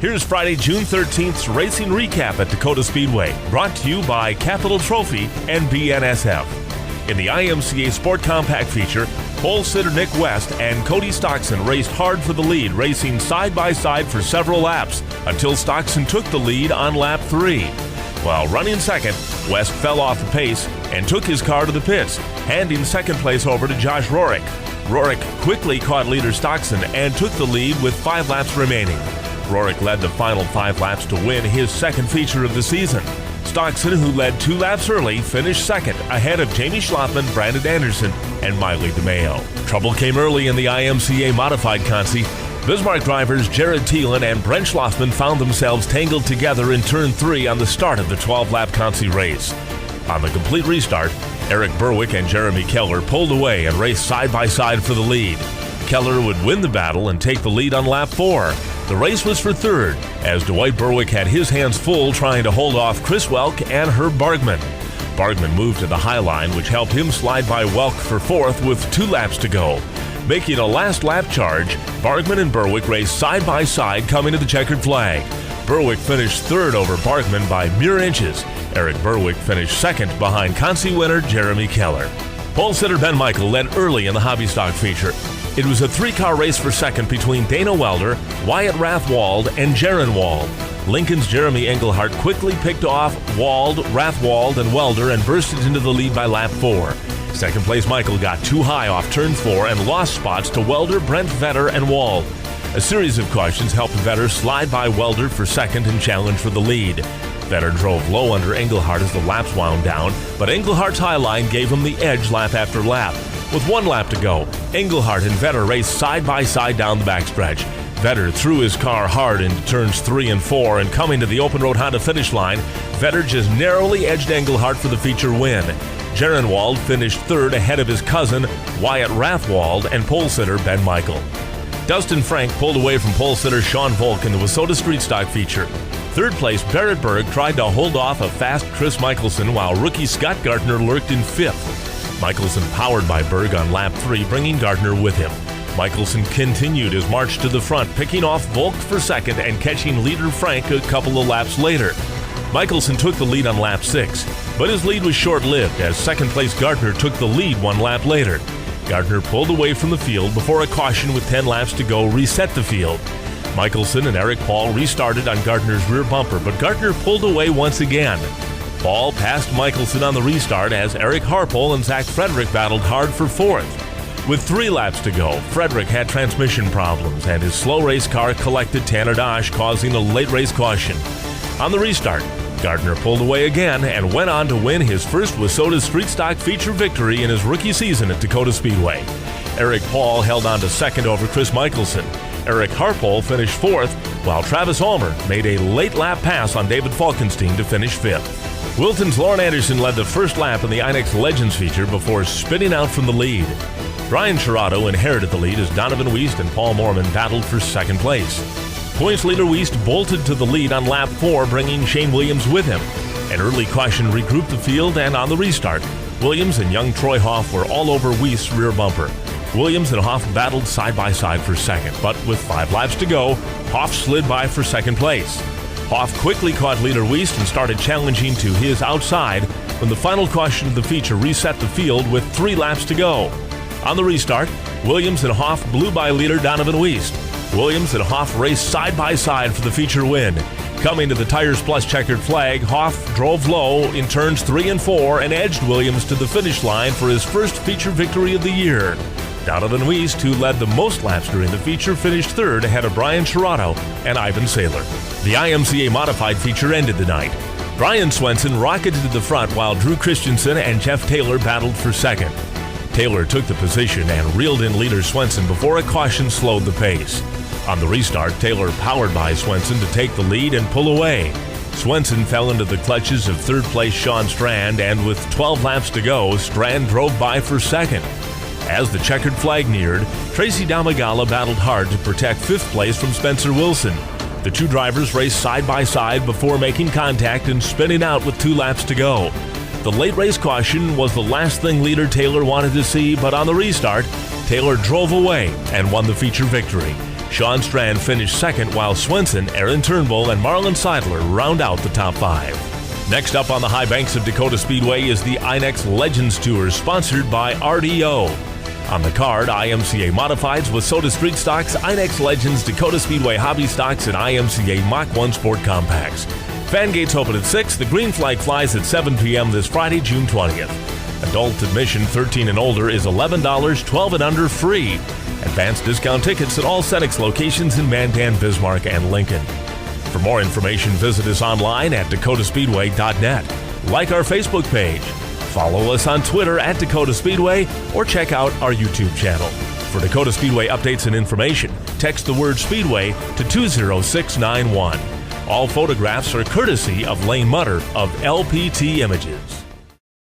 Here's Friday, June 13th's racing recap at Dacotah Speedway, brought to you by Capital Trophy and BNSF. In the IMCA Sport Compact feature, pole sitter Nick West and Cody Stockson raced hard for the lead, racing side by side for several laps until Stockson took the lead on lap 3. While running second, West fell off the pace and took his car to the pits, handing second place over to Josh Rourke. Rourke quickly caught leader Stockson and took the lead with 5 laps remaining. Rourke led the final 5 laps to win his second feature of the season. Stockson, who led 2 laps early, finished second ahead of Jamie Schlafman, Brandon Anderson, and Miley DeMeo. Trouble came early in the IMCA Modified Consi. Bismarck drivers Jared Thielen and Brent Schlafman found themselves tangled together in turn 3 on the start of the 12-lap Consi race. On the complete restart, Eric Berwick and Jeremy Keller pulled away and raced side by side for the lead. Keller would win the battle and take the lead on lap 4. The race was for third, as Dwight Berwick had his hands full trying to hold off Chris Welk and Herb Bargman. Bargman moved to the high line, which helped him slide by Welk for fourth with 2 laps to go. Making a last lap charge, Bargman and Berwick raced side by side coming to the checkered flag. Berwick finished third over Bargman by mere inches. Eric Berwick finished second behind Consi winner Jeremy Keller. Pole sitter Ben Michael led early in the hobby stock feature. It was a 3-car race for second between Dana Welder, Wyatt Rathwald, and Jaron Wald. Lincoln's Jeremy Engelhardt quickly picked off Wald, Rathwald, and Welder and bursted into the lead by lap 4. Second place Michael got too high off turn 4 and lost spots to Welder, Brent Vetter, and Wald. A series of cautions helped Vetter slide by Welder for second and challenge for the lead. Vetter drove low under Engelhardt as the laps wound down, but Engelhardt's high line gave him the edge lap after lap. With 1 lap to go, Engelhardt and Vetter raced side by side down the backstretch. Vetter threw his car hard into turns 3 and 4, and coming to the Open Road Honda finish line, Vetter just narrowly edged Engelhardt for the feature win. Jaron Wald finished third ahead of his cousin, Wyatt Rathwald, and pole sitter Ben Michael. Dustin Frank pulled away from pole sitter Sean Volk in the Wissota Street Stock feature. Third place Barrett Berg tried to hold off a fast Chris Michelson, while rookie Scott Gardner lurked in 5th. Michelson powered by Berg on lap 3, bringing Gardner with him. Michelson continued his march to the front, picking off Volk for second and catching leader Frank a couple of laps later. Michelson took the lead on lap 6, but his lead was short-lived as second place Gardner took the lead 1 lap later. Gardner pulled away from the field before a caution with 10 laps to go reset the field. Michelson and Eric Paul restarted on Gardner's rear bumper, but Gardner pulled away once again. Paul passed Michelson on the restart as Eric Harpole and Zach Frederick battled hard for 4th. With 3 laps to go, Frederick had transmission problems and his slow race car collected Tanner Dosh, causing a late race caution. On the restart, Gardner pulled away again and went on to win his first Wissota Street Stock feature victory in his rookie season at Dacotah Speedway. Eric Paul held on to second over Chris Michelson. Eric Harpole finished 4th, while Travis Ulmer made a late lap pass on David Falkenstein to finish 5th. Wilton's Lauren Anderson led the first lap in the Inex Legends feature before spinning out from the lead. Brian Chirato inherited the lead as Donovan Wiest and Paul Mormon battled for second place. Points leader Wiest bolted to the lead on lap 4, bringing Shane Williams with him. An early caution regrouped the field, and on the restart, Williams and young Troy Hoff were all over Wiest's rear bumper. Williams and Hoff battled side by side for second, but with 5 laps to go, Hoff slid by for second place. Hoff quickly caught leader Wiest and started challenging to his outside when the final caution of the feature reset the field with 3 laps to go. On the restart, Williams and Hoff blew by leader Donovan Wiest. Williams and Hoff raced side by side for the feature win. Coming to the Tires Plus checkered flag, Hoff drove low in turns 3 and 4 and edged Williams to the finish line for his first feature victory of the year. Donovan Wiest, who led the most laps during the feature, finished third ahead of Brian Chirato and Ivan Saylor. The IMCA Modified feature ended the night. Brian Swenson rocketed to the front while Drew Christensen and Jeff Taylor battled for second. Taylor took the position and reeled in leader Swenson before a caution slowed the pace. On the restart, Taylor powered by Swenson to take the lead and pull away. Swenson fell into the clutches of third place Sean Strand, and with 12 laps to go, Strand drove by for second. As the checkered flag neared, Tracy Damagala battled hard to protect 5th place from Spencer Wilson. The 2 drivers raced side by side before making contact and spinning out with 2 laps to go. The late race caution was the last thing leader Taylor wanted to see, but on the restart, Taylor drove away and won the feature victory. Sean Strand finished second, while Swenson, Aaron Turnbull, and Marlon Seidler round out the top 5. Next up on the high banks of Dacotah Speedway is the INEX Legends Tour, sponsored by RDO. On the card, IMCA Modifieds with Soda Street Stocks, INEX Legends, Dacotah Speedway Hobby Stocks, and IMCA Mach 1 Sport Compacts. Fan gates open at 6. The green flag flies at 7 p.m. this Friday, June 20th. Adult admission 13 and older is $11, 12 and under free. Advanced discount tickets at all Cenex locations in Mandan, Bismarck, and Lincoln. For more information, visit us online at dakotaspeedway.net. Like our Facebook page. Follow us on Twitter at Dacotah Speedway, or check out our YouTube channel. For Dacotah Speedway updates and information, text the word Speedway to 20691. All photographs are courtesy of Lane Mutter of LPT Images.